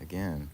Again.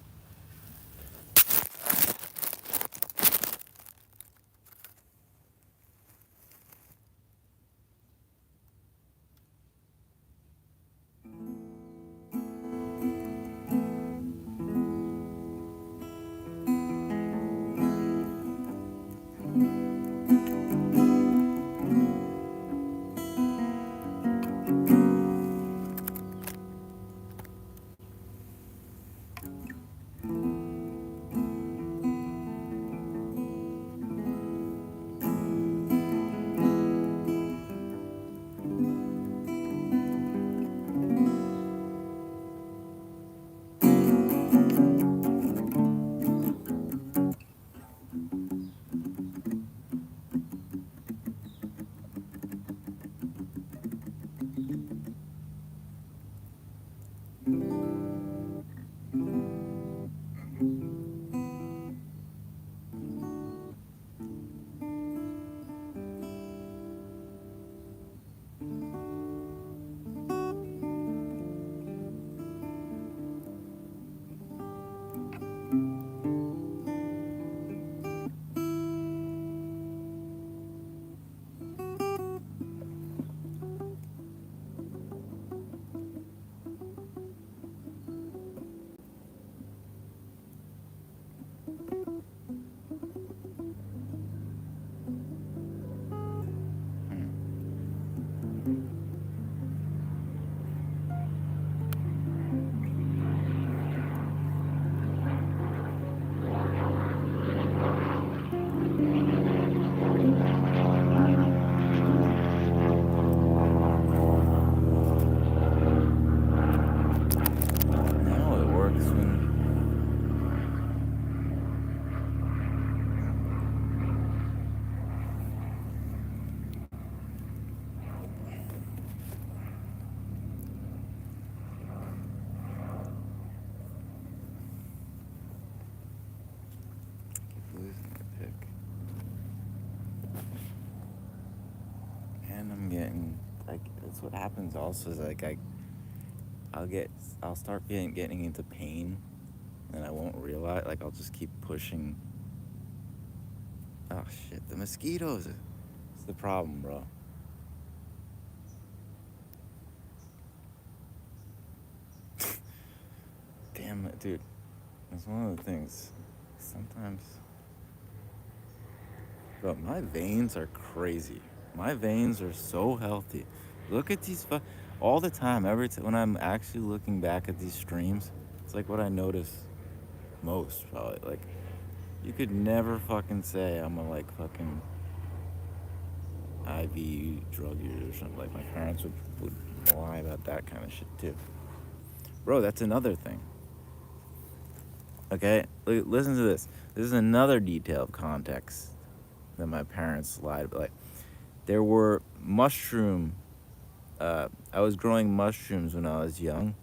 Now it works when... Keep losing the pick. And I'm getting... Like, that's what happens also is, like, I'll start getting into pain, and I won't realize, like, I'll just keep pushing. Oh, shit, the mosquitoes. It's the problem, bro. Damn it, dude. That's one of the things. Sometimes... Bro, my veins are crazy. My veins are so healthy. Look at these all the time. When I'm actually looking back at these streams, it's like what I notice most, probably. Like, you could never fucking say I'm a, like, fucking IV drug user or something. Like, my parents would lie about that kind of shit, too. Bro, that's another thing. Okay? Listen to this. This is another detail of context that my parents lied about. Like, there were mushroom... I was growing mushrooms when I was young,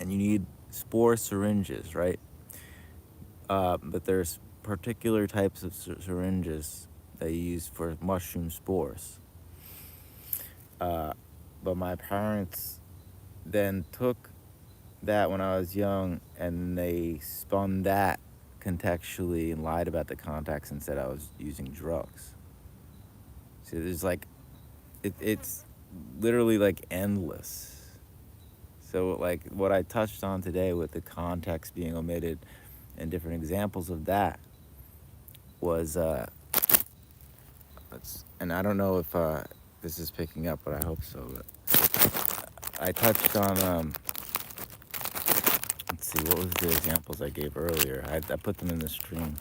and you need spore syringes, right? But there's particular types of syringes that you use for mushroom spores. But my parents then took that when I was young, and they spun that contextually and lied about the contacts and said I was using drugs. So there's like, it's literally like endless. So, like, what I touched on today with the context being omitted and different examples of that was, and I don't know if this is picking up, but I hope so. But I touched on, let's see, what was the examples I gave earlier? I put them in the stream.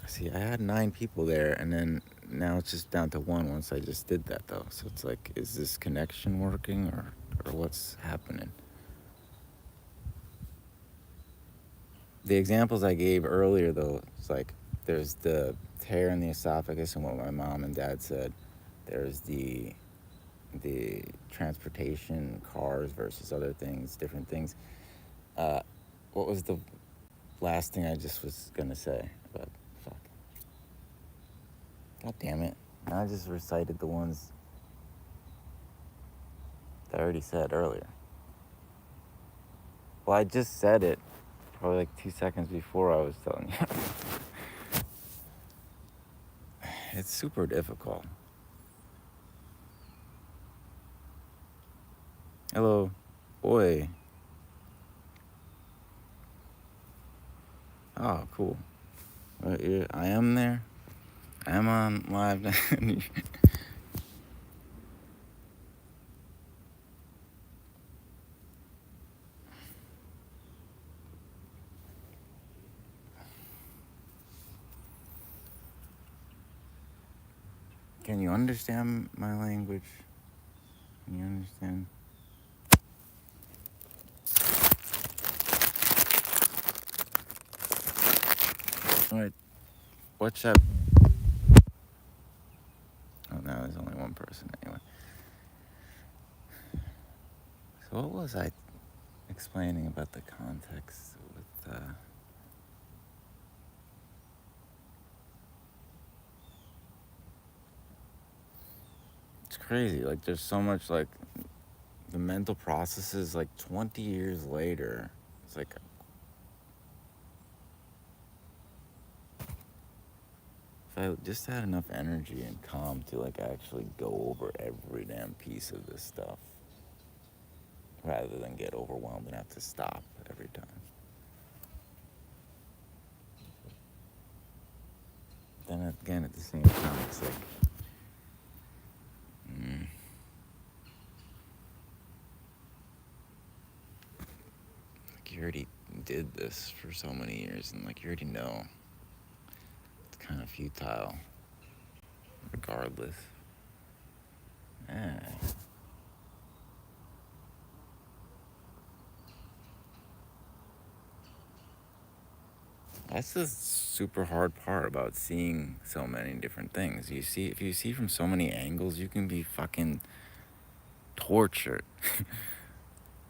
See, I had 9 people there, and then now it's just down to 1 once I just did that, though. So it's like, is this connection working, or what's happening? The examples I gave earlier, though, it's like there's the tear in the esophagus and what my mom and dad said. There's the transportation, cars versus other things, different things. What was the last thing I just was going to say? But fuck. God damn it. I just recited the ones that I already said earlier. Well, I just said it probably like 2 seconds before I was telling you. It's super difficult. Hello. Oi. Oh, cool. I am there. I am on live. Can you understand my language? Can you understand? Alright. What's up? Oh, no, there's only one person anyway. So what was I explaining about the context with it's crazy. Like there's so much like the mental processes like 20 years later. It's like if I just had enough energy and calm to like actually go over every damn piece of this stuff rather than get overwhelmed and have to stop every time. Then again, at the same time, it's like, like you already did this for so many years, and like you already know it's kind of futile, regardless. That's the super hard part about seeing so many different things. If you see from so many angles, you can be fucking tortured.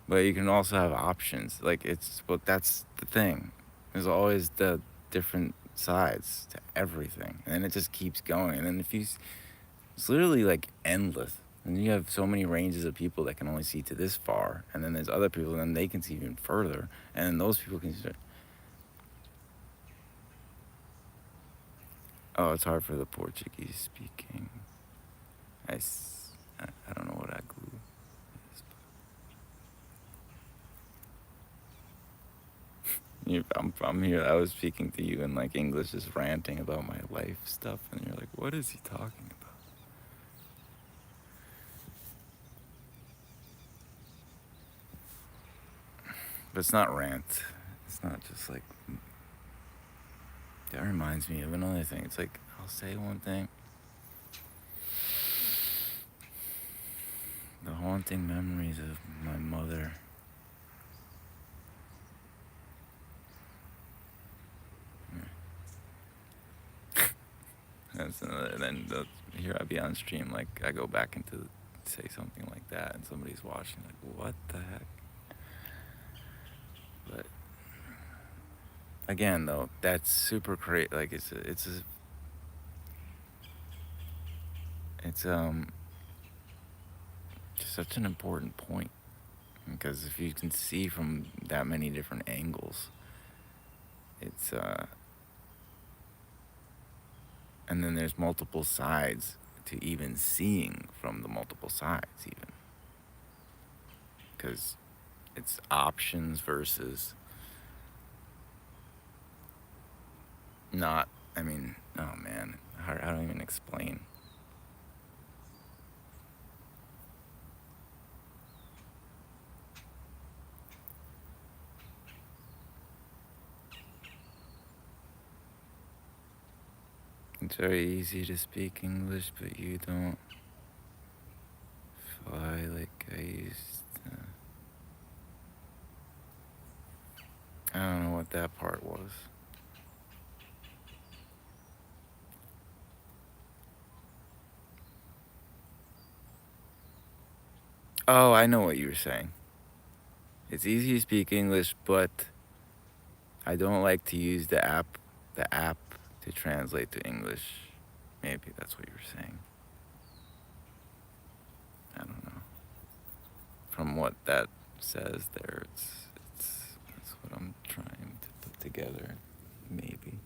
But you can also have options. But that's the thing. There's always the different sides to everything. And then it just keeps going. And then it's literally like endless. And you have so many ranges of people that can only see to this far. And then there's other people, and then they can see even further. And then those people can see. Oh, it's hard for the Portuguese speaking. I don't know what aglu is. I'm here. I was speaking to you in like English, just ranting about my life stuff, and you're like, "What is he talking about?" But it's not rant. It's not just like. That reminds me of another thing. It's like I'll say one thing. The haunting memories of my mother. That's another. Here I be on stream, like I go back into say something like that, and somebody's watching, like, what the heck? But again, though, that's super crazy. Like it's just such an important point, because if you can see from that many different angles, it's and then there's multiple sides to even seeing from the multiple sides, even because it's options versus not. I mean, oh man, I don't even explain. It's very easy to speak English, but you don't fly like I used to. I don't know what that part was. Oh, I know what you were saying. It's easy to speak English, but I don't like to use the app to translate to English. Maybe that's what you were saying. I don't know. From what that says there, it's I'm trying to put together, maybe.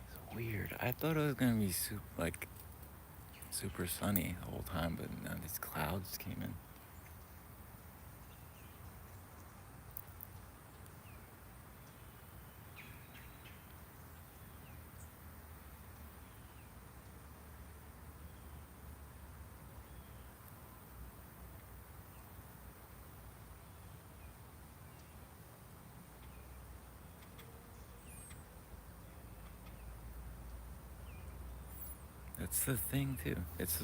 It's weird. I thought it was gonna be super sunny the whole time, but now these clouds came in. That's the thing too. It's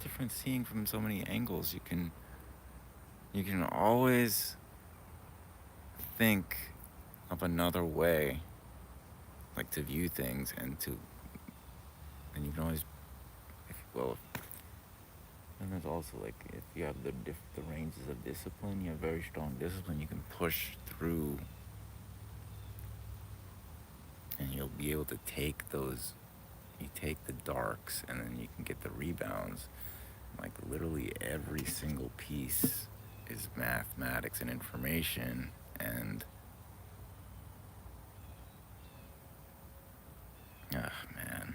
different seeing from so many angles. You can always think of another way, like to view things, and you can always, and there's also like if you have the ranges of discipline, you have very strong discipline. You can push through, and you'll be able to take those. You take the darks, and then you can get the rebounds. Like literally every single piece is mathematics and information, and man,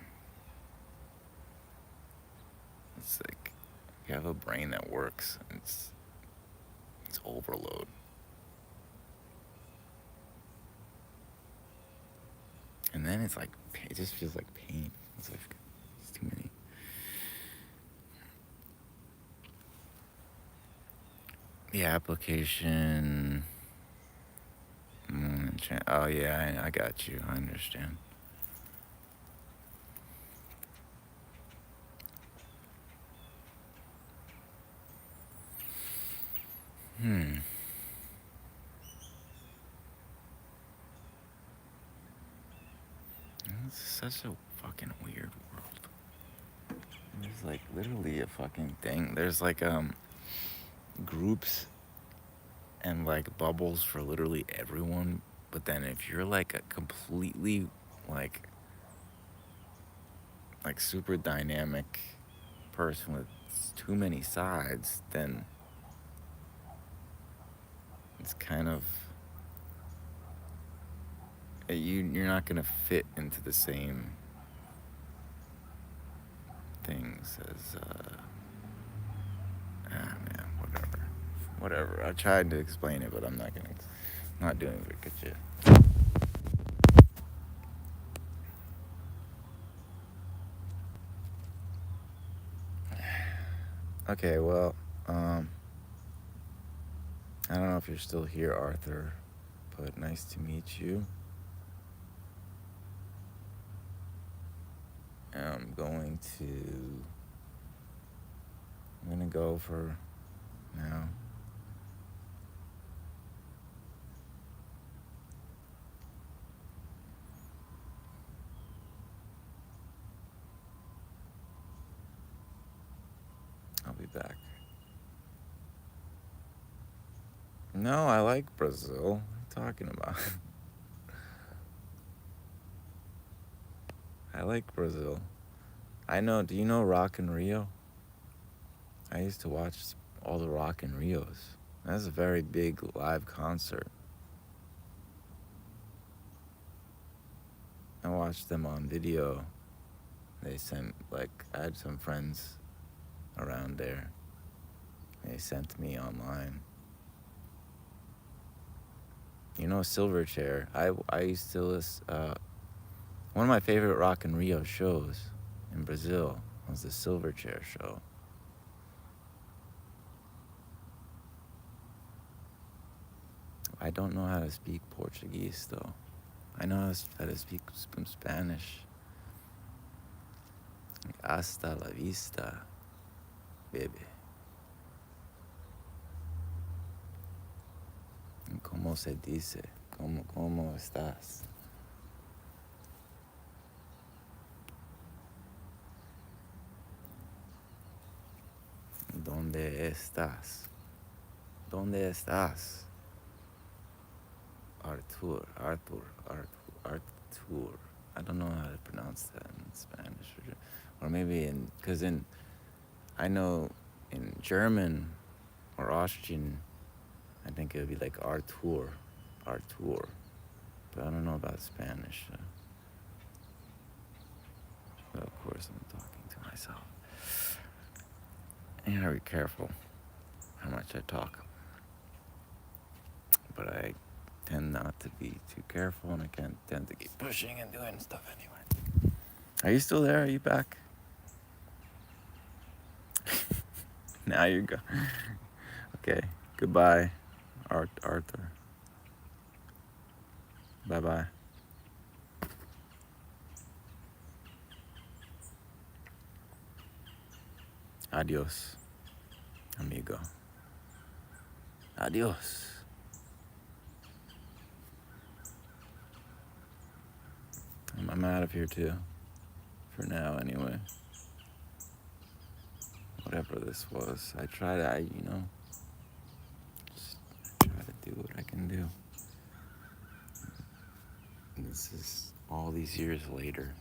it's like you have a brain that works. It's overload. And then it's like it just feels like pain. It's like it's too many. The application. Oh yeah, I got you. I understand. It's such a fucking weird world. There's like literally a fucking thing. There's like groups and like bubbles for literally everyone. But then if you're like a completely like super dynamic person with too many sides, then it's kind of you're not gonna fit into the same things as man, whatever. I tried to explain it, but I'm not doing a good job. Okay, well, I don't know if you're still here, Arthur, but nice to meet you. I'm gonna go for now. I'll be back. No, I like Brazil. What are you talking about? I like Brazil. I know. Do you know Rock in Rio? I used to watch all the Rock in Rios. That's a very big live concert. I watched them on video. They sent, I had some friends around there. They sent me online. You know Silverchair? I used to listen, one of my favorite Rock in Rio shows in Brazil was the Silverchair show. I don't know how to speak Portuguese, though. I know how to speak some Spanish. Hasta la vista, baby. ¿Cómo se dice? ¿Cómo estás? ¿Dónde estás? ¿Dónde estás? Artur. I don't know how to pronounce that in Spanish. Or maybe I know in German or Austrian, I think it would be like Artur. Artur. But I don't know about Spanish. But of course, I'm talking to myself. You gotta be careful how much I talk. But I tend not to be too careful, and I can't tend to keep pushing and doing stuff anyway. Are you still there? Are you back? Now you go. Okay. Goodbye, Arthur. Bye-bye. Adios, amigo. Adios. I'm out of here too. For now, anyway. Whatever this was, I try to, just try to do what I can do. This is all these years later.